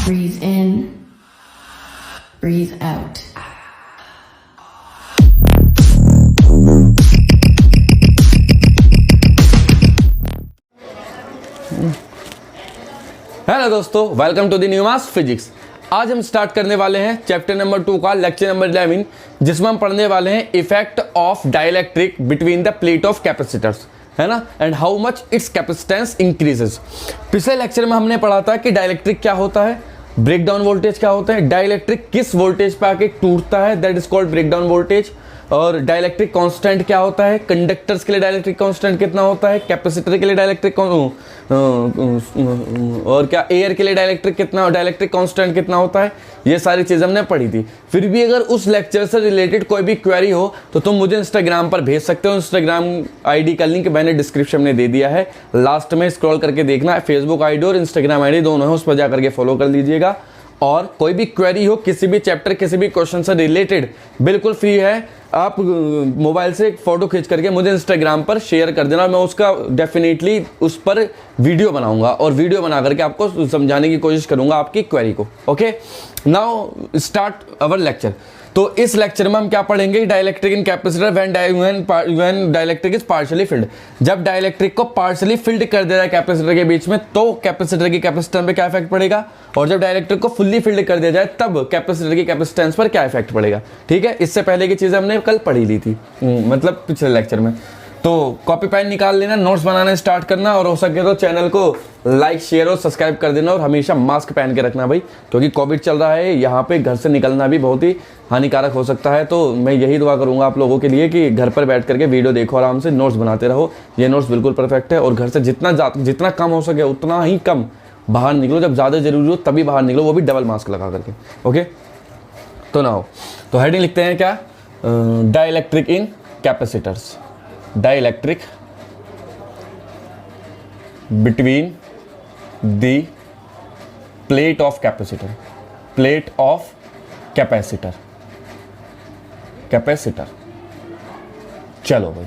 Breathe in, breathe out. Hello दोस्तों, welcome to the new mass physics. आज हम start करने वाले हैं चैप्टर नंबर 2 का लेक्चर नंबर 11, जिसमें हम पढ़ने वाले हैं effect of dielectric between the plate of capacitors, है ना, and how much it's capacitance increases. पिछले लेक्चर में हमने पढ़ा था कि डाइलेक्ट्रिक क्या होता है, ब्रेकडाउन वोल्टेज क्या होता है, डाइलेक्ट्रिक किस वोल्टेज पे आके टूटता है, that is called breakdown voltage, और डाइलेक्ट्रिक कांस्टेंट क्या होता है, कंडक्टर्स के लिए डाइलेक्ट्रिक कांस्टेंट कितना होता है, कैपेसिटर के लिए डाइलेक्ट्रिक और क्या एयर के लिए डाइलेक्ट्रिक कांस्टेंट कितना होता है, ये सारी चीज़ हमने पढ़ी थी। फिर भी अगर उस लेक्चर से रिलेटेड कोई भी क्वेरी हो तो तुम मुझे इंस्टाग्राम पर भेज सकते हो। इंस्टाग्राम आईडी का लिंक मैंने डिस्क्रिप्शन में दे दिया है, लास्ट में स्क्रॉल करके देखना है। फेसबुक आईडी और इंस्टाग्राम आईडी दोनों है, उस पर जाकर के फॉलो कर लीजिएगा। और कोई भी क्वेरी हो किसी भी चैप्टर किसी भी क्वेश्चन से रिलेटेड, बिल्कुल फ्री है। आप मोबाइल से एक फ़ोटो खींच करके मुझे इंस्टाग्राम पर शेयर कर देना, मैं उसका डेफिनेटली उस पर वीडियो बनाऊंगा और वीडियो बना करके आपको समझाने की कोशिश करूंगा आपकी क्वेरी को। Okay, now start our lecture. तो इस लेक्चर में हम क्या पढ़ेंगे, dielectric in capacitor when dielectric is partially filled. जब डाइलेक्ट्रिक को पार्शियली फिल्ड कर दे रहा है कैपेसिटर के बीच में, तो कैपेसिटर की कैपेसिटेंस पे क्या इफेक्ट पड़ेगा, और जब डाइलेक्ट्रिक को फुल्ली फिल्ड कर दिया जाए तब कैपेसिटर की कैपेसिटेंस पर क्या इफेक्ट पड़ेगा। ठीक है, इससे पहले की चीजें हमने कल पढ़ी ली थी, मतलब पिछले लेक्चर में। तो कॉपी पेन निकाल लेना, नोट्स बनाना स्टार्ट करना, और हो सके तो चैनल को लाइक शेयर और सब्सक्राइब कर देना, और हमेशा मास्क पहन के रखना भाई, क्योंकि कोविड चल रहा है यहाँ पे, घर से निकलना भी बहुत ही हानिकारक हो सकता है। तो मैं यही दुआ करूंगा आप लोगों के लिए कि घर पर बैठ करके वीडियो देखो, आराम से नोट्स बनाते रहो। ये नोट्स बिल्कुल परफेक्ट है, और घर से जितना कम हो सके उतना ही कम बाहर निकलो। जब ज़्यादा जरूरी हो तभी बाहर निकलो, वो भी डबल मास्क लगा करके। ओके, तो नाउ तो हेडिंग लिखते हैं क्या, dielectric in capacitors. Dielectric between the plate of capacitor, plate of capacitor, capacitor. चलो भाई,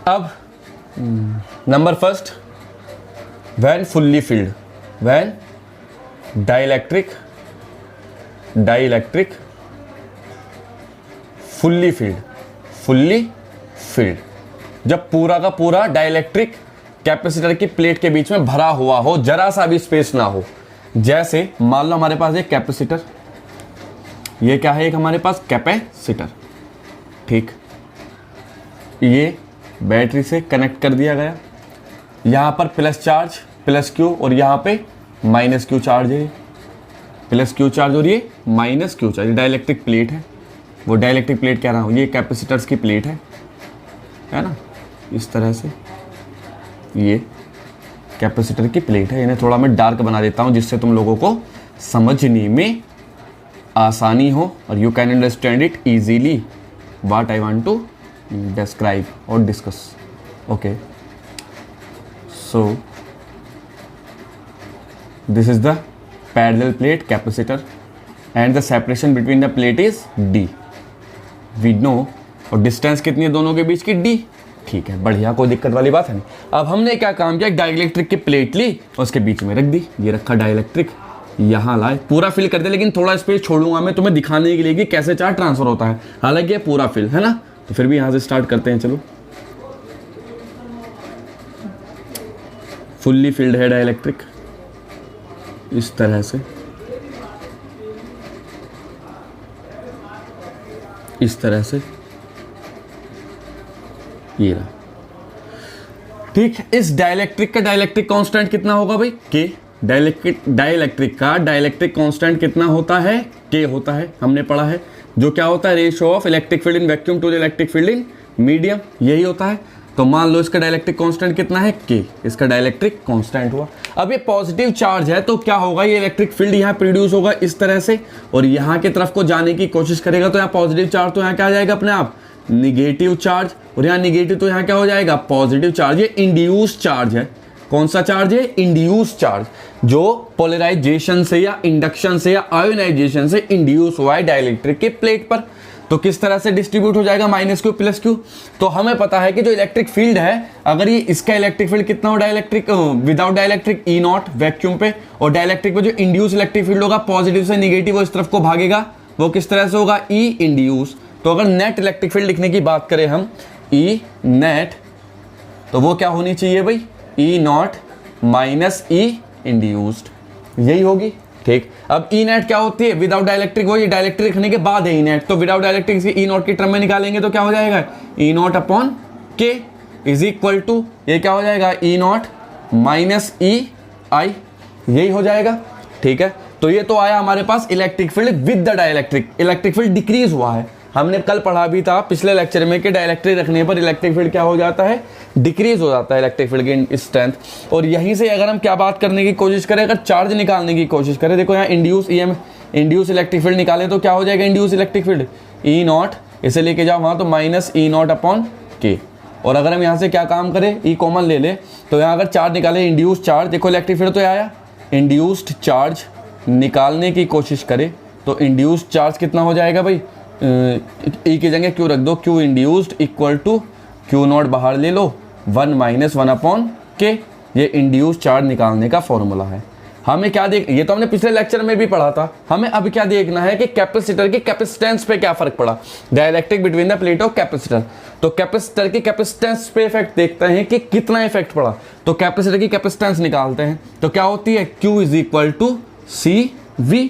अब number first, when fully filled, when dielectric fully filled, जब पूरा का पूरा डाइलेक्ट्रिक कैपेसिटर की प्लेट के बीच में भरा हुआ हो, जरा सा भी स्पेस ना हो। जैसे मान लो हमारे पास एक कैपेसिटर, ये क्या है, एक हमारे पास कैपेसिटर, ठीक, ये बैटरी से कनेक्ट कर दिया गया, यहां पर प्लस चार्ज प्लस क्यू, और यहां पे माइनस क्यू चार्ज है, प्लस क्यू चार्ज और ये minus Q charge. Dielectric plate है, वो डाइलेक्ट्रिक प्लेट कह रहा हूँ, ये कैपेसिटर्स की प्लेट है ना, इस तरह से ये कैपेसिटर की प्लेट है। इन्हें थोड़ा मैं डार्क बना देता हूँ जिससे तुम लोगों को समझने में आसानी हो, और you can understand it easily what I want to describe और discuss. Okay, so this is the parallel plate capacitor and the separation between the plate is d, we know, और डिस्टेंस कितनी है दोनों के बीच की, d। ठीक है, बढ़िया, कोई दिक्कत वाली बात है नहीं। अब हमने क्या काम किया, डाइलेक्ट्रिक की प्लेट ली और उसके बीच में रख दी, ये रखा डाइलेक्ट्रिक, यहाँ लाए, पूरा फिल कर दे, लेकिन थोड़ा स्पेस छोड़ूंगा मैं तुम्हें दिखाने के लिए कि कैसे चार्ज ट्रांसफर होता है। हालांकि ये पूरा फिल है ना, तो फिर भी यहाँ से स्टार्ट करते हैं। चलो, फुल्ली फिल्ड है डाइलेक्ट्रिक, इस तरह से, इस तरह से, ये रहा, ठीक। इस डाइलेक्ट्रिक का डाइलेक्ट्रिक कांस्टेंट कितना होगा भाई, के। डाइलेक्ट्रिक का डाइलेक्ट्रिक कांस्टेंट कितना होता है, के होता है, हमने पढ़ा है। जो क्या होता है, ratio of electric field in vacuum to the electric field in medium, यही होता है। तो मान लो इसका डाइलेक्ट्रिक कांस्टेंट कितना है, के, इसका डाइलेक्ट्रिक कांस्टेंट हुआ। अब ये पॉजिटिव चार्ज है तो क्या होगा, ये इलेक्ट्रिक फील्ड यहाँ प्रोड्यूस होगा इस तरह से, और यहाँ की तरफ को जाने की कोशिश करेगा, तो यहाँ पॉजिटिव चार्ज, तो यहाँ क्या आ जाएगा अपने आप, निगेटिव चार्ज, और यहाँ निगेटिव तो यहाँ क्या हो जाएगा, पॉजिटिव चार्ज। ये इंड्यूस चार्ज है, कौन सा चार्ज है, इंड्यूस चार्ज, जो पोलराइजेशन से या इंडक्शन से या आयोनाइजेशन से इंड्यूस हुआ है डाइलेक्ट्रिक के प्लेट पर। तो किस तरह से डिस्ट्रीब्यूट हो जाएगा, माइनस क्यू प्लस क्यू। तो हमें पता है कि जो इलेक्ट्रिक फील्ड है, अगर ये इसका इलेक्ट्रिक फील्ड कितना हो dielectric without dielectric E not vacuum पे, और डाइलेक्ट्रिक पे जो इंड्यूस इलेक्ट्रिक फील्ड होगा पॉजिटिव से निगेटिव वो इस तरफ को भागेगा, वो किस तरह से होगा, ई इंड्यूस। तो अगर नेट इलेक्ट्रिक फील्ड लिखने की बात करें हम, ई नेट, तो वो क्या होनी चाहिए भाई, ई नॉट माइनस ई इंड्यूस्ड, यही होगी। ठीक, अब ई नेट क्या होती है, विदाउट डाइलेक्ट्रिक, वो ये डाइलेक्ट्रिक लिखने के बाद है ई नेट, तो विदाउट डाइलेक्ट्रिक से ई नॉट की टर्म में निकालेंगे तो क्या हो जाएगा, ई नॉट अपॉन के इज इक्वल टू, ये क्या हो जाएगा, ई नॉट माइनस ई आई, यही हो जाएगा। ठीक है, तो ये तो आया हमारे पास electric field with the dielectric, electric field decrease हुआ है। हमने कल पढ़ा भी था पिछले लेक्चर में कि डाइलेक्ट्रिक रखने पर इलेक्ट्रिक फील्ड क्या हो जाता है, डिक्रीज हो जाता है इलेक्ट्रिक फील्ड की स्ट्रेंथ। और यहीं से अगर हम क्या बात करने की कोशिश करें, अगर चार्ज निकालने की कोशिश करें, देखो यहाँ इंड्यूस इलेक्ट्रिक फील्ड निकाले तो क्या हो जाएगा, induce electric field E not, इसे लेके जाओ वहाँ तो माइनस ई नॉट अपॉन के। और अगर हम यहाँ से क्या काम करें, ई कॉमन ले ले, तो यहाँ अगर चार्ज निकाले इंड्यूस चार्ज, देखो इलेक्ट्रिक फील्ड तो आया, इंड्यूस्ड चार्ज निकालने की कोशिश करें तो इंड्यूस्ड चार्ज कितना हो जाएगा भाई, ई की जगह क्यू रख दो, Q induced equal to Q naught बाहर ले लो, 1 माइनस 1 अपॉन के, ये इंड्यूस्ड चार्ज निकालने का फॉर्मूला है। हमें क्या देख, ये तो हमने पिछले लेक्चर में भी पढ़ा था, हमें अब क्या देखना है कि कैपेसिटर की कैपेसिटेंस पे क्या फर्क पड़ा, dielectric between the plate of capacitor. तो कैपेसिटर की कैपेसिटेंस पे इफेक्ट देखते हैं कि कितना इफेक्ट पड़ा, तो कैपेसिटर की कैपेसिटेंस निकालते हैं, तो क्या होती है, Q is equal to C V,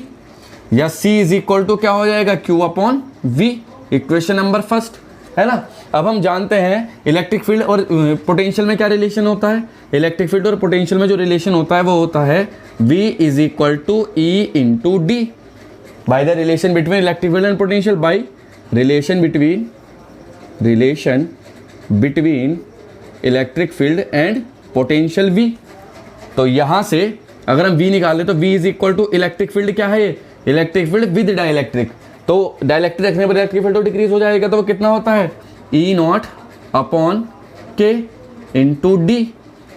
या C इज इक्वल टू क्या हो जाएगा, Q upon V, equation number first है ना। अब हम जानते हैं इलेक्ट्रिक फील्ड और पोटेंशियल में क्या रिलेशन होता है, इलेक्ट्रिक फील्ड और पोटेंशियल में जो रिलेशन होता है वो होता है V is equal to E into D, by the relation between electric field and potential, by relation between electric field and potential V। तो यहाँ से अगर हम V निकालें तो V is equal to electric field क्या है, इलेक्ट्रिक फील्ड विद डाइलेक्ट्रिक, तो डाइलेक्ट्रिक रखने पर इलेक्ट्रिक फील्ड तो डिक्रीज हो जाएगा, तो वो कितना होता है, E naught upon K into D,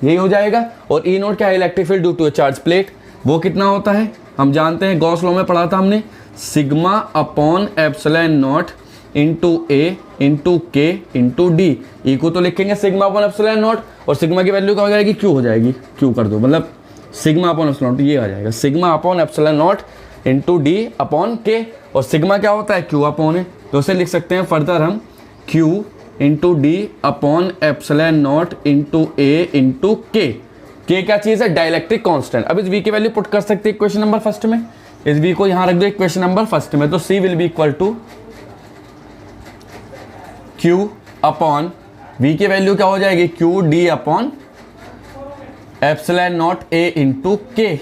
यही हो जाएगा। और ई नॉट क्या है, electric field due to charge plate, वो कितना होता है, हम जानते हैं गॉस लॉ में पढ़ा था हमने, sigma upon epsilon naught into A into के इंटू डी, ई को तो लिखेंगे सिग्मा अपॉन एप्सिलॉन नॉट, और सिग्मा की वैल्यू क्या हो जाएगी, क्यू हो जाएगी, क्यू कर दो, मतलब सिग्मा अपॉन एप्सिलॉन नॉट, ये आ जाएगा sigma upon epsilon naught into D upon के, और सिग्मा क्या होता है, क्यू अपॉन है, तो उसे लिख सकते हैं फर्दर हम Q into D upon epsilon naught into A into के क्या चीज़ है, डाइलेक्ट्रिक कांस्टेंट। अब इस v की वैल्यू पुट कर सकते हैं इक्वेशन नंबर फर्स्ट में, इस v को यहाँ रख दो इक्वेशन नंबर फर्स्ट में, तो c will be equal to q upon v की वैल्यू क्या हो जाएगी, q d upon epsilon naught a into K,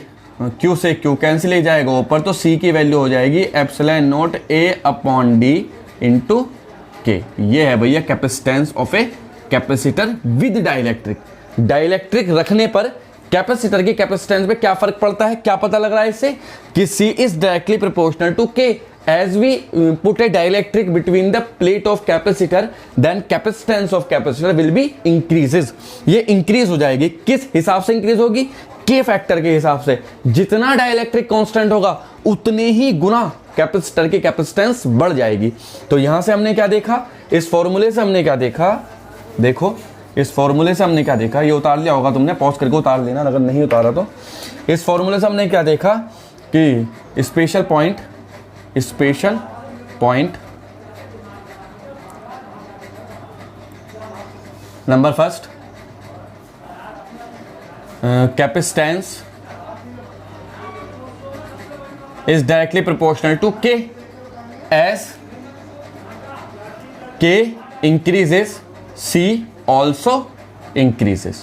Q से Q कैंसिल हो जाएगा ऊपर, तो C की वैल्यू हो जाएगी epsilon naught A upon D into K. ये है भैया capacitance of a capacitor with dielectric. Dielectric रखने पर कैपेसिटर की कैपेसिटेंस में क्या फर्क पड़ता है, क्या पता लग रहा है इससे, कि C is directly proportional to K, as we put a dielectric between the plate of capacitor then capacitance of capacitor will be increases। ये increase हो जाएगी, किस हिसाब से increase होगी, K फैक्टर के हिसाब से, जितना डाइलेक्ट्रिक कांस्टेंट होगा उतने ही गुना कैपेसिटर की कैपेसिटेंस बढ़ जाएगी। तो यहां से हमने क्या देखा, इस फॉर्मूले से हमने क्या देखा, देखो इस फॉर्मूले से हमने क्या देखा, ये उतार लिया होगा तुमने, पॉज करके उतार लेना अगर नहीं उतारा तो। इस फॉर्मूले से हमने क्या देखा कि special point number first, capacitance is directly proportional to K, as K increases C also increases।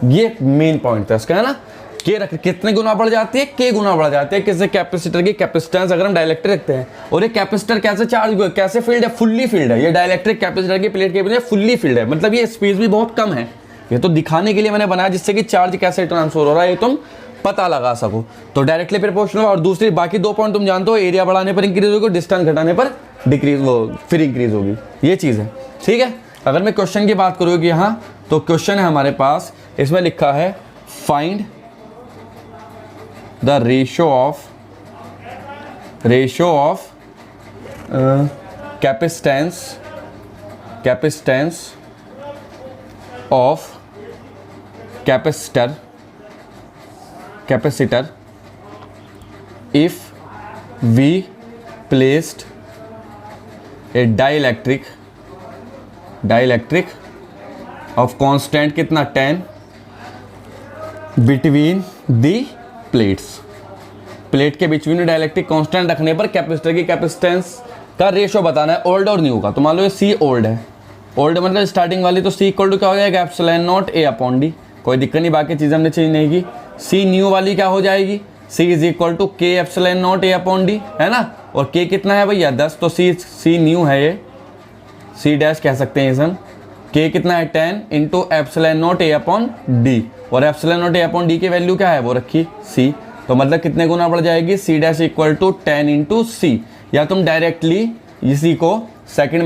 ये मेन पॉइंट था इसका, है ना। K कितने गुना बढ़ जाती है, K गुना बढ़ जाती है किससे, कैपेसिटर की कैपेसिटेंस अगर हम डाइलेक्ट्रिक रखते हैं। और ये कैपेसिटर कैसे चार्ज, कैसे फील्ड है, फुल्ली फील्ड है। ये डाइलेक्ट्रिक कैपेसिटर की प्लेट के बजाय फुल्ली फील्ड है, मतलब ये स्पेस भी बहुत कम है। ये तो दिखाने के लिए मैंने बनाया जिससे कि चार्ज कैसे ट्रांसफर हो रहा है ये तुम पता लगा सको। तो डायरेक्टली प्रोपोर्शनल, और दूसरी बाकी दो पॉइंट तुम जानते हो, एरिया बढ़ाने पर इंक्रीज होगी, डिस्टेंस घटाने पर डिक्रीज, वो फिर इंक्रीज होगी, ये चीज़ है, ठीक है। अगर मैं क्वेश्चन की बात करूँ यहाँ, तो क्वेश्चन है हमारे पास, इसमें लिखा है find the ratio of capacitance of capacitor if we placed a dielectric of constant कितना 10 between the plates, प्लेट के बीच में डाइलेक्ट्रिक कांस्टेंट रखने पर कैपेसिटर की कैपेसिटेंस का रेशो बताना है ओल्ड और न्यू का। तो मान लो ये सी ओल्ड है, ओल्ड मतलब स्टार्टिंग वाली, तो सी इक्वल टू क्या हो जाएगा epsilon naught A upon D, कोई दिक्कत नहीं, बाकी चीज़ हमने चेंज नहीं की। सी न्यू वाली क्या हो जाएगी, सी इज इक्वल टू के epsilon naught A upon D, है ना, और के कितना है भैया 10, तो सी न्यू है, ये सी डैश कह सकते हैं इसे हम। के कितना है 10 into epsilon naught A upon D, और epsilon naught A upon D की वैल्यू क्या है वो रखी सी, तो मतलब कितने गुना बढ़ जाएगी, C dash equal to 10 into C. या तुम डायरेक्टली इसी को सेकंड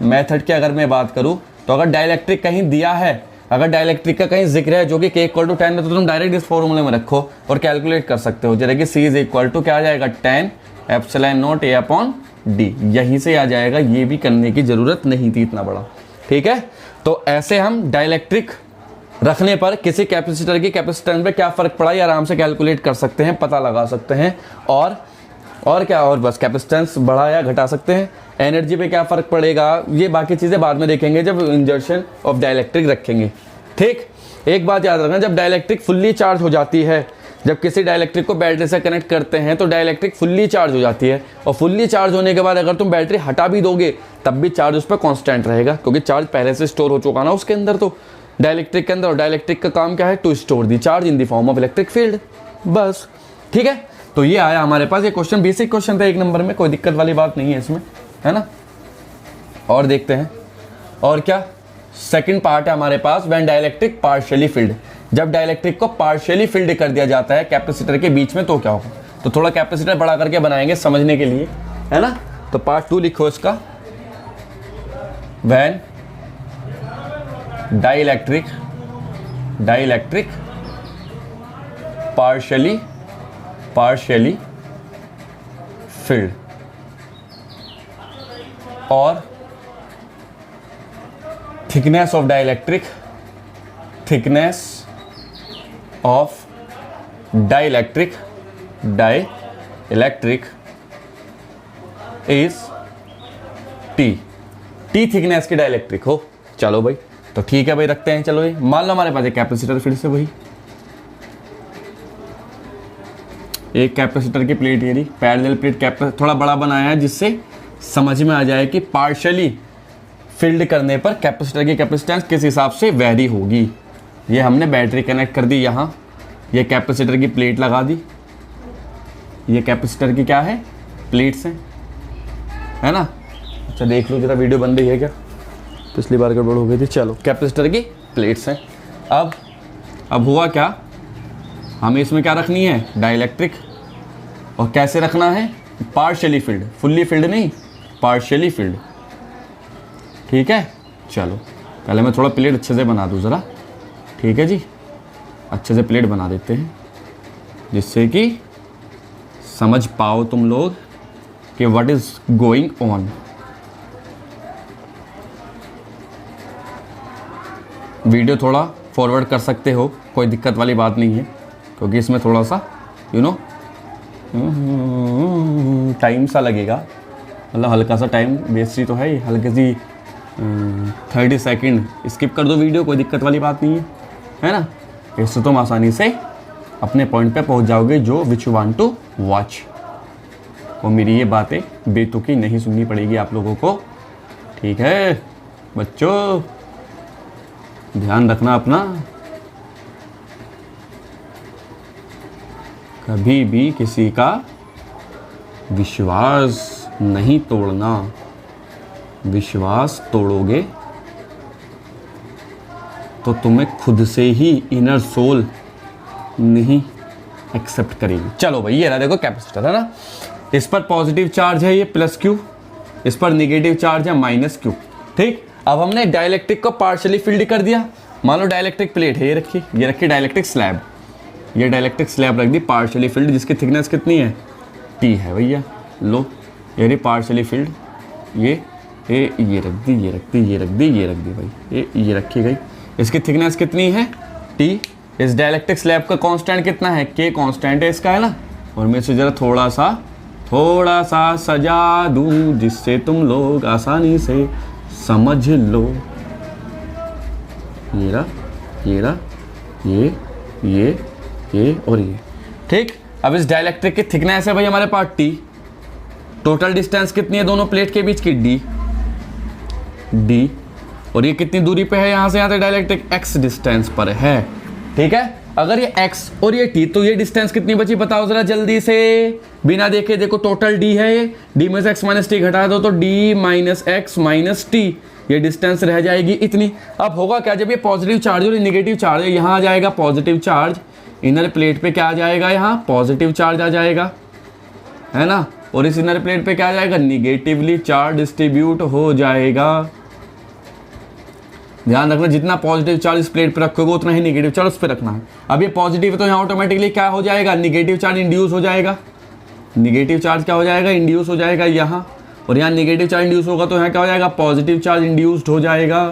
मेथड की अगर मैं बात करूं, तो अगर डाइलेक्ट्रिक कहीं दिया है, अगर डाइलेक्ट्रिक का कहीं जिक्र है जो कि के इक्वल टू 10 है, तो तुम डायरेक्ट इस फॉर्मूले में रखो और कैलकुलेट कर सकते हो, जैसे कि सी इज इक्वल टू क्या आ जाएगा 10 epsilon naught A upon D, यहीं से आ जाएगा, ये भी करने की जरूरत नहीं थी इतना बड़ा, ठीक है। तो ऐसे हम डाइलेक्ट्रिक रखने पर किसी कैपेसिटर की कैपेसिटेंस पे क्या फर्क पड़ा, ये आराम से कैलकुलेट कर सकते हैं, पता लगा सकते हैं, और क्या, और बस कैपेसिटेंस बढ़ा या घटा सकते हैं। एनर्जी पे क्या फ़र्क पड़ेगा, ये बाकी चीज़ें बाद में देखेंगे जब इंजर्शन ऑफ डाइलेक्ट्रिक रखेंगे, ठीक। एक बात याद रखना, जब डाइलेक्ट्रिक फुल्ली चार्ज हो जाती है, जब किसी डाइलेक्ट्रिक को बैटरी से कनेक्ट करते हैं तो डाइलेक्ट्रिक फुल्ली चार्ज हो जाती है, और फुल्ली चार्ज होने के बाद अगर तुम बैटरी हटा भी दोगे तब भी चार्ज उस पर कॉन्स्टेंट रहेगा, क्योंकि चार्ज पहले से स्टोर हो चुका ना उसके अंदर, तो डाइलेक्ट्रिक के अंदर। और डाइलेक्ट्रिक का काम क्या है, to store the charge in the form of electric field, बस, ठीक है। तो ये आया हमारे पास, ये क्वेश्चन बेसिक क्वेश्चन था 1 नंबर में, कोई दिक्कत वाली बात नहीं है इसमें, है ना। और देखते हैं और क्या, सेकंड पार्ट है हमारे पास, व्हेन डाइलेक्ट्रिक पार्शियली फिल्ड, जब डाइलेक्ट्रिक को पार्शियली फिल्ड कर दिया जाता है कैपेसिटर के बीच में तो क्या होगा। तो थोड़ा कैपेसिटर बड़ा करके बनाएंगे समझने के लिए, है ना। तो पार्ट 2 लिखो इसका, व्हेन डाइलेक्ट्रिक पार्शियली फिल्ड और thickness of dielectric is T thickness की डाइलेक्ट्रिक हो। चलो भाई, तो ठीक है भाई, रखते हैं। चलो भाई, मान लो हमारे पास एक कैपेसिटर, फिर से वही एक कैपेसिटर की प्लेट, ये पैरेलल प्लेट थोड़ा बड़ा बनाया है जिससे समझ में आ जाए कि पार्शियली फिल्ड करने पर कैपेसिटर की कैपेसिटेंस किस हिसाब से वेरी होगी। ये हमने बैटरी कनेक्ट कर दी यहाँ, ये कैपेसिटर की प्लेट लगा दी, ये कैपेसिटर की क्या है प्लेट्स हैं, है ना। अच्छा देख लो जरा वीडियो बन रही है क्या, पिछली बार गड़बड़ हो गई थी। चलो, कैपेसिटर की प्लेट्स हैं। अब हुआ क्या, हमें इसमें क्या रखनी है डाइलेक्ट्रिक, और कैसे रखना है, पार्शियली फिल्ड, फुल्ली फिल्ड नहीं, पार्शियली फिल्ड, ठीक है। चलो पहले मैं थोड़ा प्लेट अच्छे से बना दूँ ज़रा, ठीक है जी, अच्छे से प्लेट बना देते हैं जिससे कि समझ पाओ तुम लोग कि what is going on. Video थोड़ा फॉरवर्ड कर सकते हो, कोई दिक्कत वाली बात नहीं है, क्योंकि इसमें थोड़ा सा टाइम सा लगेगा, मतलब हल्का सा टाइम वेस्ट ही तो है, हल्के सी 30 सेकंड स्किप कर दो वीडियो, कोई दिक्कत वाली बात नहीं है ना। इससे तुम आसानी से अपने पॉइंट पे पहुंच जाओगे जो which you want to watch. और मेरी ये बातें बेतुकी नहीं सुननी पड़ेगी आप लोगों को, ठीक है बच्चों, ध्यान रखना अपना, कभी भी किसी का विश्वास नहीं तोड़ना, विश्वास तोड़ोगे तो तुम्हें खुद से ही इनर सोल नहीं एक्सेप्ट करेगी। चलो भाई, ये रहा देखो कैपेसिटर, है ना, इस पर पॉजिटिव चार्ज है ये प्लस क्यू, इस पर नेगेटिव चार्ज है माइनस क्यू, ठीक। अब हमने डाइलेक्ट्रिक को पार्शियली फिल्ड कर दिया, मान लो डाइलेक्ट्रिक प्लेट है, ये रखी डाइलेक्ट्रिक स्लैब, ये डाइलेक्ट्रिक स्लैब रख दी पार्शियली फिल्ड, जिसकी थिकनेस कितनी है टी है भैया, लो ये रही पार्शली फिल्ड, ये रख दी, ये रख दी, ये रख दी, ये रख दी भाई, ये रखी गई। इसकी थिकनेस कितनी है T। इस डाइलेक्ट्रिक स्लैब का कांस्टेंट कितना है, K कांस्टेंट है इसका, है ना। और मैं इसे जरा थोड़ा सा सजा दूं जिससे तुम लोग आसानी से समझ लो। ये रहा, ये और ये, ठीक। अब इस डाइलेक्ट्रिक की थिकनेस है भाई हमारे पास T। टोटल डिस्टेंस कितनी है दोनों प्लेट के बीच की, D। और ये कितनी दूरी पे है यहाँ से यहाँ तक डाइलेक्ट्रिक, x डिस्टेंस पर है, ठीक है। अगर ये x और ये t, तो ये डिस्टेंस कितनी बची बताओ जरा जल्दी से, बिना देखे। देखो टोटल d है, ये d में से x माइनस टी घटा दो तो d minus x minus T, ये डिस्टेंस रह जाएगी इतनी। अब होगा क्या, जब ये पॉजिटिव चार्ज और निगेटिव चार्ज है, यहाँ आ जाएगा पॉजिटिव चार्ज, इनर प्लेट पे क्या आ जाएगा, यहाँ पॉजिटिव चार्ज आ जाएगा, है ना। और इस इनर प्लेट पे क्या आ जाएगा, निगेटिवली चार्ज डिस्ट्रीब्यूट हो जाएगा। ध्यान रखना, जितना पॉजिटिव चार्ज इस प्लेट पे रखोगे उतना ही निगेटिव चार्ज उस पर रखना है। अब ये पॉजिटिव है तो यहाँ ऑटोमेटिकली क्या हो जाएगा, निगेटिव चार्ज इंड्यूस हो जाएगा। निगेटिव चार्ज क्या हो जाएगा, इंड्यूस हो जाएगा यहाँ। और यहाँ निगेटिव चार्ज इंड्यूस होगा तो यहाँ क्या हो जाएगा, पॉजिटिव चार्ज इंड्यूस्ड हो जाएगा।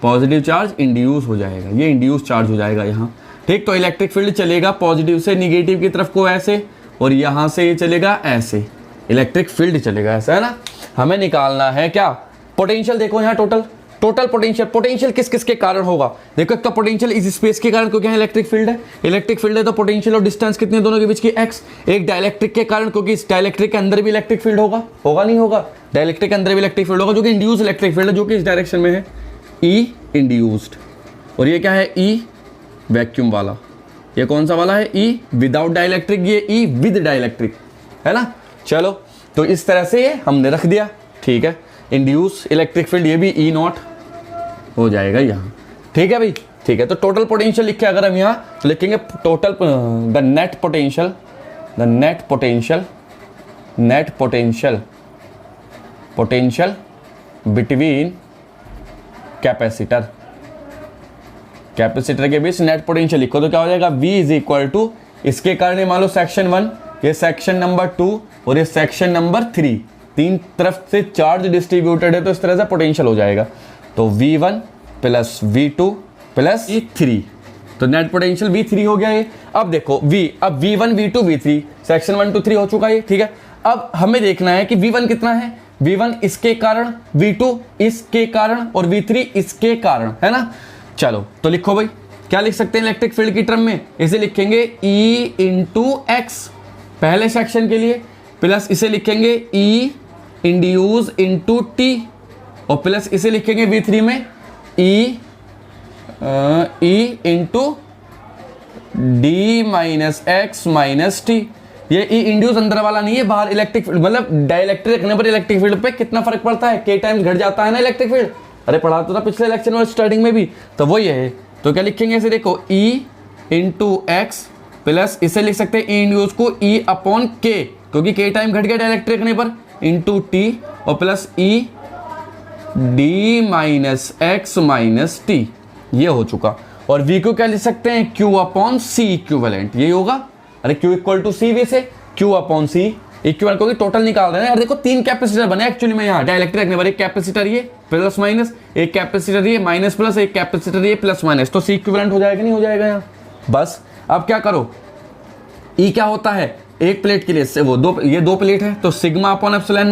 पॉजिटिव चार्ज इंड्यूस हो जाएगा, ये इंड्यूस चार्ज हो जाएगा यहाँ, ठीक। तो इलेक्ट्रिक फील्ड चलेगा पॉजिटिव से निगेटिव की तरफ को ऐसे, और यहाँ से ये चलेगा ऐसे, इलेक्ट्रिक फील्ड चलेगा ऐसा, है ना। हमें निकालना है क्या, पोटेंशियल। देखो यहाँ टोटल पोटेंशियल किस किस के कारण होगा। देखो एक तो पोटेंशियल इस स्पेस के कारण क्योंकि यहाँ इलेक्ट्रिक फील्ड है तो पोटेंशियल और डिस्टेंस कितनी है दोनों के बीच की, x। एक डाइलेक्ट्रिक के कारण क्योंकि इस डाइलेक्ट्रिक के अंदर भी इलेक्ट्रिक फील्ड होगा नहीं होगा, डाइलेक्ट्रिक के अंदर भी इलेक्ट्रिक फील्ड होगा जो कि इंड्यूस इलेक्ट्रिक फील्ड है, जो कि इस डायरेक्शन में है, E इंड्यूस्ड। और ये क्या है, E वैक्यूम वाला। ये कौन सा वाला है, E विदाउट डाइलेक्ट्रिक, ये E विद डाइलेक्ट्रिक, है ना। चलो तो इस तरह से ये हमने रख दिया, ठीक है। इंड्यूस इलेक्ट्रिक फील्ड, ये भी E नॉट हो जाएगा यहाँ, ठीक है भाई, ठीक है। तो टोटल पोटेंशियल लिखे अगर हम यहाँ तो लिखेंगे total the net potential between capacitor के बीच नेट पोटेंशियल लिखो तो क्या हो जाएगा, V इज इक्वल टू, इसके कारण मान लो सेक्शन 1, ये सेक्शन नंबर 2 और ये सेक्शन नंबर 3, तीन तरफ से चार्ज डिस्ट्रीब्यूटेड है तो इस तरह से पोटेंशियल हो जाएगा। तो V1 plus V2 plus V3, तो नेट पोटेंशियल V3 हो गया ये। अब देखो अब V1 V2 V3 section 1 to 3 हो चुका है, ठीक है। अब हमें देखना है कि V1 कितना है, V1 इसके कारण, V2 इसके कारण और V3 इसके कारण, है ना। चलो तो लिखो भाई, क्या लिख सकते हैं इलेक्ट्रिक फील्ड की टर्म में, इसे लिखेंगे E इंटू एक्स पहले सेक्शन के लिए, प्लस इसे लिखेंगे E इंड्यूस इंटू टी, और प्लस इसे लिखेंगे V3 में E into D minus x minus T. ये E इंड्यूस अंदर वाला नहीं है, बाहर इलेक्ट्रिक फील्ड, मतलब डाइलेक्ट्रिक रखने पर इलेक्ट्रिक फील्ड पे कितना फर्क पड़ता है, K टाइम्स घट जाता है ना इलेक्ट्रिक फील्ड। अरे पढ़ा तो था पिछले लेक्चर में स्टार्टिंग में भी, तो वही है। तो क्या लिखेंगे इसे, देखो E इंटू एक्स प्लस इसे लिख सकते हैं E इंड्यूस को E अपॉन K, क्योंकि K टाइम घट गया डाइलेक्ट्रिक रखने पर, इंटू टी, और plus E D minus x minus T, ये हो चुका। और V को क्या लिख सकते हैं, Q अपॉन C इक्विवेलेंट, यही होगा। अरे Q इक्वल टू C, वैसे Q अपॉन C इक्विवेलेंट, क्योंकि टोटल निकाल रहे हैं। और देखो तीन कैपेसिटर बने एक्चुअली में यहाँ डाइलेक्ट्रिक रखने पर, एक कैपेसिटर ये प्लस माइनस, एक कैपेसिटर ये माइनस प्लस, एक कैपेसिटर ये प्लस माइनस, तो C इक्विवेलेंट हो जाएगा नहीं हो जाएगा यहाँ। बस अब क्या करो, E क्या होता है एक प्लेट के लिए, ये दो प्लेट है तो sigma upon epsilon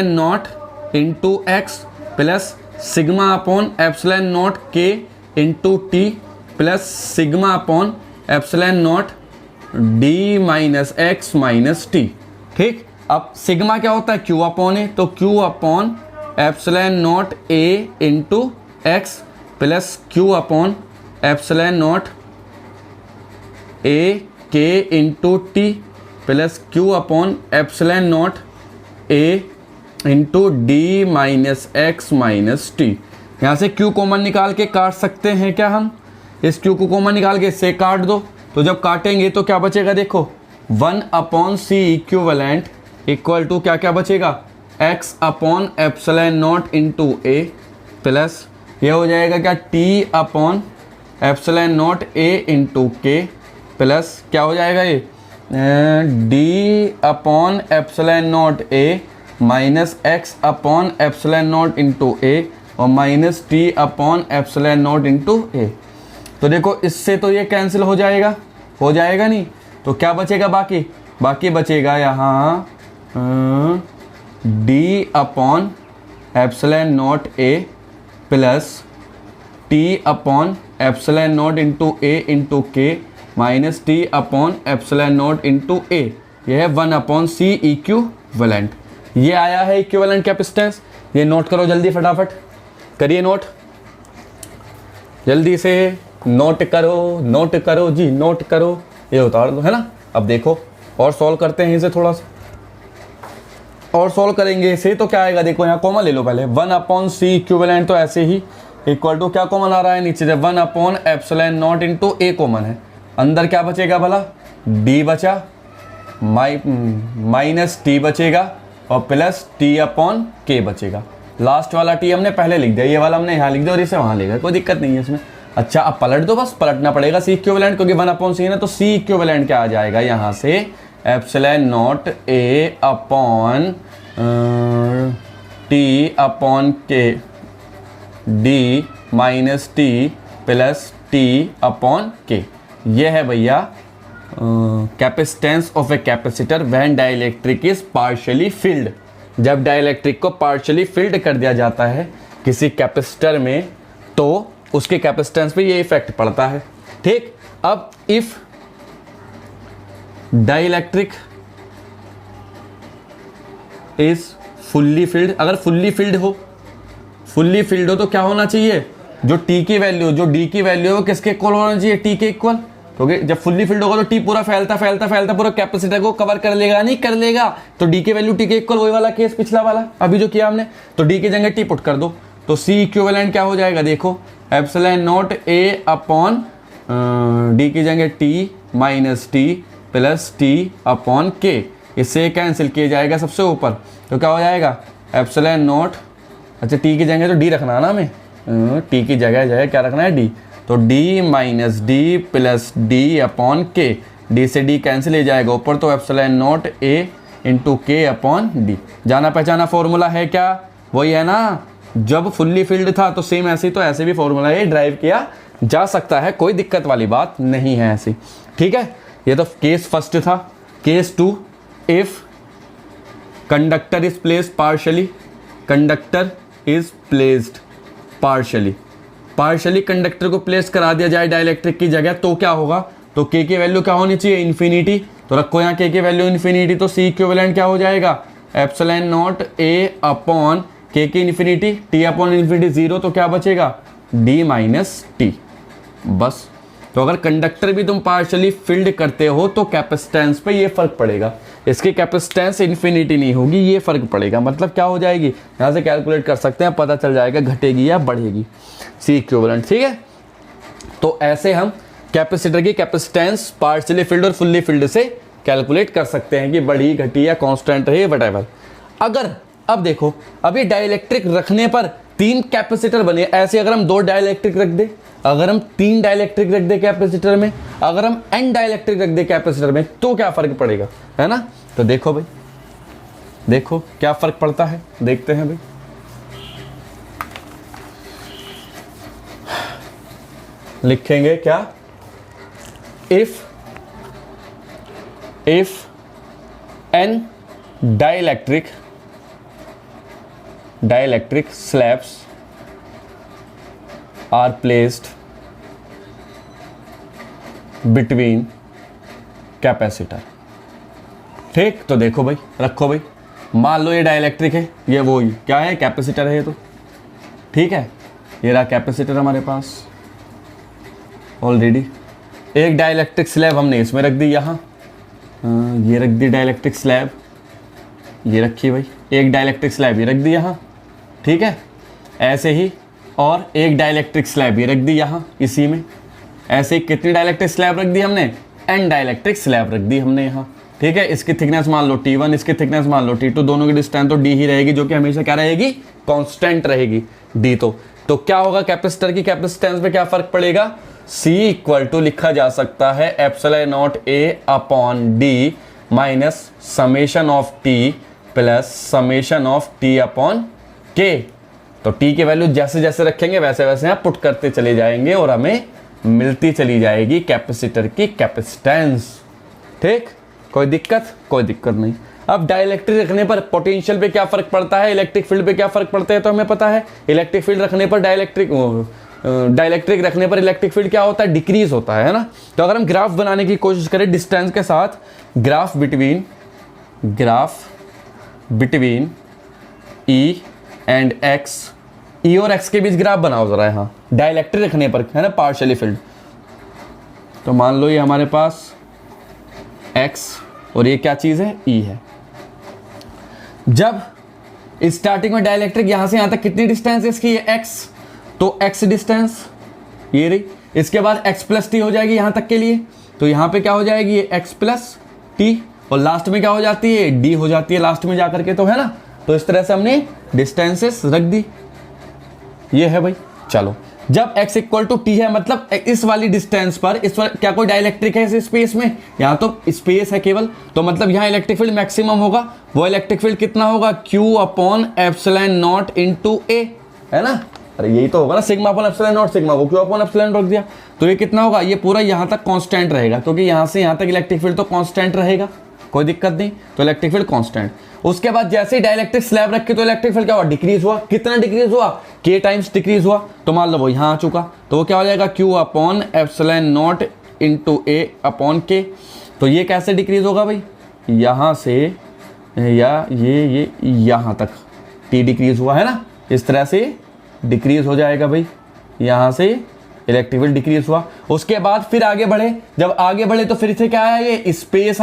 naught into x plus sigma upon epsilon naught K into t plus sigma upon epsilon naught D minus x minus t, ठीक। अब सिग्मा क्या होता है, Q अपॉन ए, तो Q upon epsilon naught A into x plus Q upon epsilon naught A K into t plus Q upon epsilon naught A into D minus x minus t. यहाँ से Q common निकाल के काट सकते हैं क्या हम, इस Q को कॉमन निकाल के इससे काट दो, तो जब काटेंगे तो क्या बचेगा, देखो 1 upon C equivalent equal to क्या क्या बचेगा, x upon epsilon naught into A plus ये हो जाएगा क्या, t upon epsilon naught A into K plus क्या हो जाएगा ये D upon epsilon naught A minus x upon epsilon naught into A और minus t upon epsilon naught into A. तो देखो इससे तो ये कैंसिल हो जाएगा नहीं, तो क्या बचेगा बाकी? बाकी बचेगा यहाँ D upon epsilon naught A plus t upon epsilon naught into A into K minus t upon epsilon naught into A. यह है 1 अपॉन सी इक्विवेलेंट। ये आया है इक्विवेलेंट कैपेसिटेंस। ये नोट करो जल्दी, फटाफट करिए नोट, जल्दी से नोट करो जी, नोट करो। ये उतार दो, है ना। अब देखो और सॉल्व करते हैं इसे, थोड़ा सा और सॉल्व करेंगे इसे। तो क्या आएगा देखो, यहाँ कॉमन ले लो पहले, 1 अपॉन सी इक्विवेलेंट, तो ऐसे ही इक्वल टू क्या कॉमन आ रहा है नीचे से 1 अपॉन एप्सिलॉन नॉट इंटू ए कॉमन है। अंदर क्या बचेगा भला? डी बचा, माइनस टी बचेगा और प्लस टी अपॉन के बचेगा। लास्ट वाला टी हमने पहले लिख दिया, ये वाला हमने यहाँ लिख दिया और इसे वहाँ लिखा, कोई दिक्कत नहीं है इसमें। अच्छा अब पलट दो, बस पलटना पड़ेगा सी इक्विवेलेंट, क्योंकि 1 अपॉन सी है ना, तो सी इक्विवेलेंट क्या आ जाएगा यहाँ से? Epsilon naught A upon t upon K D minus t plus t upon K. ये है भैया capacitance of a capacitor when dielectric is partially filled. जब डाइलेक्ट्रिक को पार्शियली फिल्ड कर दिया जाता है किसी कैपेसिटर में, तो उसके कैपेसिटेंस पे ये इफेक्ट पड़ता है। ठीक, अब if dielectric is fully filled, अगर फुल्ली फिल्ड हो तो क्या होना चाहिए? जो टी की वैल्यू, जो डी की वैल्यू है वो किसके इक्वल होना चाहिए? टी के इक्वल। क्योंकि जब फुल्ली फिल्ड होगा तो टी पूरा फैलता पूरा कैपेसिटर को कवर कर लेगा, नहीं कर लेगा? तो डी की वैल्यू टी के इक्वल, वही वाला केस पिछला वाला अभी जो किया हमने। तो डी की जगह टी पुट कर दो, तो सी इक्विवेलेंट क्या हो जाएगा देखो, epsilon naught A upon D की जगह T minus t plus t upon के। इससे कैंसिल किया जाएगा सबसे ऊपर, तो क्या हो जाएगा? एप्सिलॉन नॉट, अच्छा टी की जगह तो डी रखना है ना हमें, टी की जगह क्या रखना है? डी। तो D minus D plus D upon K, D से डी कैंसिल हो जाएगा ऊपर, तो एप्सिलॉन नॉट ए इंटू के अपॉन डी। जाना पहचाना फॉर्मूला है क्या? वही है ना, जब फुल्ली फिल्ड था तो सेम ऐसे ही, तो ऐसे भी फॉर्मूला ये ड्राइव किया जा सकता है, कोई दिक्कत वाली बात नहीं है ऐसी। ठीक है, ये तो केस फर्स्ट था। Case 2, if conductor is placed partially, conductor is placed partially conductor को प्लेस करा दिया जाए डाइलेक्ट्रिक की जगह, तो क्या होगा? तो के की वैल्यू क्या होनी चाहिए? इन्फिनिटी। तो रखो यहाँ के की वैल्यू इन्फिनिटी, तो सी इक्विवेलेंट क्या हो जाएगा? एप्सिलॉन नॉट ए अपॉन के की इन्फिनिटी, टी अपॉन इन्फिनिटी 0, तो क्या बचेगा? D minus T. बस। तो अगर कंडक्टर भी तुम पार्शियली फिल्ड करते हो तो कैपेसिटेंस पे ये फर्क पड़ेगा, इसकी कैपेसिटेंस इन्फिनिटी नहीं होगी, ये फर्क पड़ेगा। मतलब क्या हो जाएगी, यहाँ से कैलकुलेट कर सकते हैं, पता चल जाएगा घटेगी या बढ़ेगी सी इक्विवेलेंट। ठीक है, तो ऐसे हम कैपेसिटर की कैपेसिटेंस पार्शियली फिल्ड और फुल्ली फिल्ड से कैलकुलेट कर सकते हैं कि बढ़ी घटी या कांस्टेंट रहे, व्हाटएवर। अगर अब देखो, अभी डाइलेक्ट्रिक रखने पर 3 कैपेसिटर बने, ऐसे अगर हम 2 डाइलेक्ट्रिक रख दे, अगर हम 3 डाइलेक्ट्रिक रख दे कैपेसिटर में, अगर हम n डाइलेक्ट्रिक रख दे कैपेसिटर में, तो क्या फर्क पड़ेगा, है ना? तो देखो भाई, देखो क्या फर्क पड़ता है, देखते हैं भाई। लिखेंगे क्या? If n dielectric slabs are placed between capacitor। ठीक, तो देखो भाई, रखो भाई, मान लो ये डाइलेक्ट्रिक है, ये वो ही क्या है? कैपेसिटर है ये तो। ठीक है, ये रहा कैपेसिटर हमारे पास ऑलरेडी। एक डाइलेक्ट्रिक स्लैब हमने इसमें रख दी, यहाँ ये रख दी डाइलेक्ट्रिक स्लैब, ये रखी भाई। एक डाइलेक्ट्रिक स्लैब ये रख दी यहाँ, ठीक है, ऐसे ही। और एक डाइलेक्ट्रिक स्लैब ये रख दी यहाँ इसी में। ऐसे ही कितनी डाइलेक्ट्रिक स्लैब रख दी हमने? n डाइलेक्ट्रिक स्लैब रख दी हमने यहाँ। ठीक है, इसकी थिकनेस मान लो T1, इसकी थिकनेस मान लो T2, दोनों की डिस्टेंस तो D ही रहेगी, जो कि हमेशा क्या रहेगी? कांस्टेंट रहेगी D। तो क्या होगा? कैपेसिटर की कैपेसिटेंस पे क्या फर्क पड़ेगा? C इक्वल टू लिखा जा सकता है epsilon naught A upon D minus summation of T plus summation of T upon K। तो T की वैल्यू जैसे जैसे रखेंगे वैसे वैसे आप पुट करते चले जाएंगे और हमें मिलती चली जाएगी कैपेसिटर की कैपेसिटेंस। ठीक, कोई दिक्कत नहीं। अब डाइलेक्ट्रिक रखने पर पोटेंशियल पे क्या फर्क पड़ता है, इलेक्ट्रिक फील्ड पे क्या फर्क पड़ता है, तो हमें पता है इलेक्ट्रिक फील्ड रखने पर डाइलेक्ट्रिक रखने पर इलेक्ट्रिक फील्ड क्या होता है, डिक्रीज होता है ना। तो अगर हम ग्राफ बनाने की कोशिश करें डिस्टेंस के साथ, graph between E and X, E और X के बीच ग्राफ बनाओ जरा यहाँ डाइलेक्ट्रिक रखने पर, है ना, पार्शियली फील्ड। तो मान लो ये हमारे पास X और ये क्या चीज है, E है। जब स्टार्टिंग में डाइलेक्ट्रिक यहां से यहां तक कितनी डिस्टेंस है इसकी, ये X, तो X डिस्टेंस ये रही। इसके बाद X प्लस T हो जाएगी यहां तक के लिए, तो यहां पे क्या हो जाएगी, ये X प्लस T, और लास्ट में क्या हो जाती है, D हो जाती है लास्ट में जाकर के, तो है ना। तो इस तरह से हमने डिस्टेंसेस रख दी, ये है भाई। चलो, जब x इक्वल टू टी है, मतलब इस वाली डिस्टेंस पर क्या कोई डाइलेक्ट्रिक है इस स्पेस में, यहाँ तो स्पेस है केवल, तो मतलब यहाँ इलेक्ट्रिक फील्ड मैक्सिमम होगा। वो इलेक्ट्रिक फील्ड कितना होगा, Q upon epsilon not into A, है ना। अरे यही तो होगा ना, sigma upon epsilon not, sigma को Q अपॉन एप्सिलॉन रख दिया, तो ये कितना होगा, ये पूरा यहाँ तक कांस्टेंट रहेगा, क्योंकि यहाँ से यहाँ तक इलेक्ट्रिक फील्ड तो कांस्टेंट रहेगा, कोई दिक्कत नहीं। तो इलेक्ट्रिक फील्ड कांस्टेंट। उसके बाद जैसे ही डाइलेक्ट्रिक स्लैब रखे तो इलेक्ट्रिक फील्ड क्या हुआ, डिक्रीज हुआ। कितना डिक्रीज हुआ, K टाइम्स डिक्रीज हुआ। तो मान लो वो यहाँ आ चुका, तो वो क्या हो जाएगा, Q upon epsilon naught into A upon K। तो ये कैसे डिक्रीज होगा भाई, यहाँ से या ये यहाँ तक T डिक्रीज हुआ है ना, इस तरह से डिक्रीज हो जाएगा भाई, यहाँ से इलेक्ट्रिक फील्ड डिक्रीज हुआ। उसके बाद फिर आगे बढ़े, जब आगे बढ़े तो फिर से क्या आया, ये स्पेस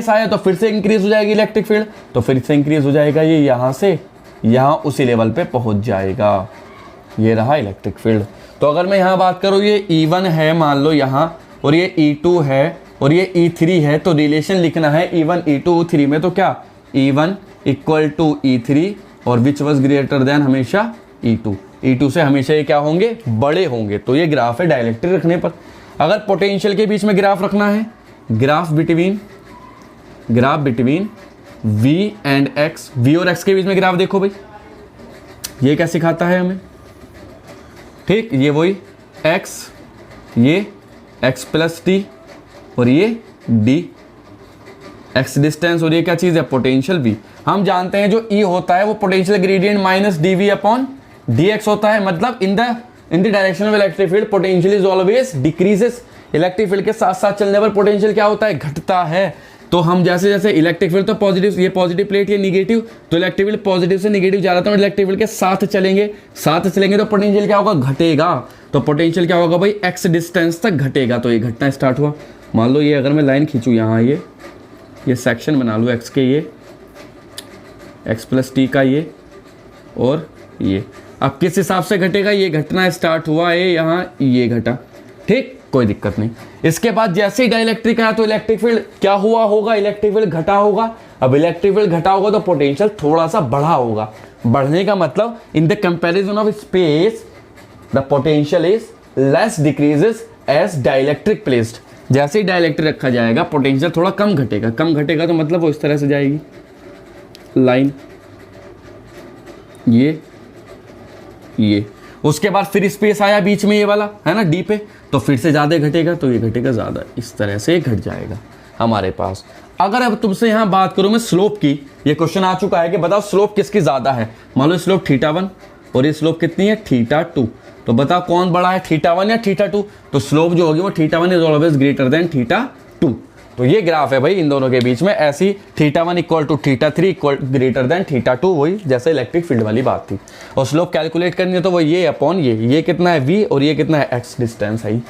आया तो फिर से इंक्रीज हो जाएगी इलेक्ट्रिक फील्ड, तो फिर से इंक्रीज हो जाएगा, ये यहाँ से यहाँ उसी लेवल पे पहुंच जाएगा। ये रहा इलेक्ट्रिक फील्ड। तो अगर मैं यहाँ बात करूँ, ये E1 है मान लो यहाँ, और ये E2 है और ये E3 है, तो रिलेशन लिखना है E1 E2 E3 में, तो क्या E1 इक्वल टू E3 और विच वॉज ग्रेटर देन हमेशा E2 से हमेशा ये क्या होंगे, बड़े होंगे। तो ये ग्राफ है डाइलेक्ट्रिक रखने पर। अगर पोटेंशियल के बीच में ग्राफ रखना है, graph between V and X, V और X के बीच में ग्राफ देखो भाई, ये क्या सिखाता है हमें, ठीक, ये वही X, ये X प्लस T और ये D, X डिस्टेंस और ये क्या चीज़ है, पोटेंशियल V। हम जानते हैं जो E होता है वो potential gradient minus dV upon dx होता है, मतलब in the direction of electric field potential is always decreases. Electric field के साथ साथ चलने पर पोटेंशियल क्या होता है, घटता है। तो हम जैसे जैसे इलेक्ट्रिक फील्ड तो पॉजिटिव, ये पॉजिटिव प्लेट, ये निगेटिव, तो इलेक्ट्रिक फील्ड पॉजिटिव से निगेटिव जा रहा था, इलेक्ट्रिक फील्ड के साथ चलेंगे तो पोटेंशियल क्या होगा, घटेगा। तो पोटेंशियल क्या होगा भाई, x डिस्टेंस तक घटेगा, तो ये घटना स्टार्ट हुआ। मान लो ये अगर मैं लाइन खींचूँ यहाँ, ये सेक्शन बना लूँ x के, ये x प्लस टी का ये, और ये अब किस हिसाब से घटेगा, ये घटना स्टार्ट हुआ है यहाँ, ये घटा, ठीक, कोई दिक्कत नहीं। इसके बाद जैसे ही डाइलेक्ट्रिक आया तो इलेक्ट्रिक फील्ड क्या हुआ होगा, इलेक्ट्रिक फील्ड घटा होगा। अब इलेक्ट्रिक फील्ड घटा होगा तो पोटेंशियल थोड़ा सा बढ़ा होगा। बढ़ने का मतलब in the comparison of space the potential is less decreases as dielectric placed. जैसे ही डाइलेक्ट्रिक रखा जाएगा पोटेंशियल थोड़ा कम घटेगा, तो मतलब वो इस तरह से जाएगी लाइन, ये उसके बाद फिर स्पेस आया बीच में ये वाला, है ना, डी पे, तो फिर से ज़्यादा घटेगा, तो ये घटेगा ज़्यादा, इस तरह से घट जाएगा हमारे पास। अगर अब तुमसे यहाँ बात करूँ मैं स्लोप की, ये क्वेश्चन आ चुका है कि बताओ स्लोप किसकी ज़्यादा है। मान लो स्लोप θ1 और ये स्लोप कितनी है, θ2, तो बताओ कौन बड़ा है, θ1 या θ2। तो स्लोप जो होगी वो θ1 इज ऑलवेज ग्रेटर देन θ2। तो ये ग्राफ है भाई इन दोनों के बीच में, ऐसी θ1 equal to θ3 equal greater than θ2, वही जैसे इलेक्ट्रिक फील्ड वाली बात थी। और स्लोप कैलकुलेट करनी है तो वो ये अपॉन ये कितना है v और ये कितना है x डिस्टेंस है।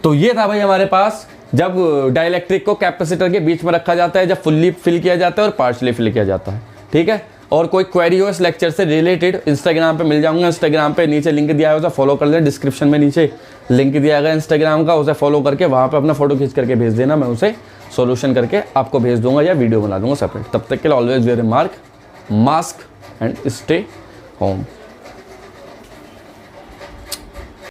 तो ये था भाई हमारे पास जब डाइलेक्ट्रिक को कैपेसिटर के बीच में रखा जाता है, जब फुल्ली फिल किया जाता है और पार्शली फिल किया जाता है, ठीक है। और कोई क्वेरी हो इस लेक्चर से रिलेटेड, इंस्टाग्राम पे मिल जाऊंगा, इंस्टाग्राम पे नीचे लिंक दिया है उसे फॉलो कर लेना, डिस्क्रिप्शन में नीचे लिंक दिया गया इंस्टाग्राम का, उसे फॉलो करके वहाँ पे अपना फोटो खींच करके भेज देना, मैं उसे सॉल्यूशन करके आपको भेज दूंगा या वीडियो बना दूंगा सेपरेट। तब तक के लिए always wear A mask and stay home.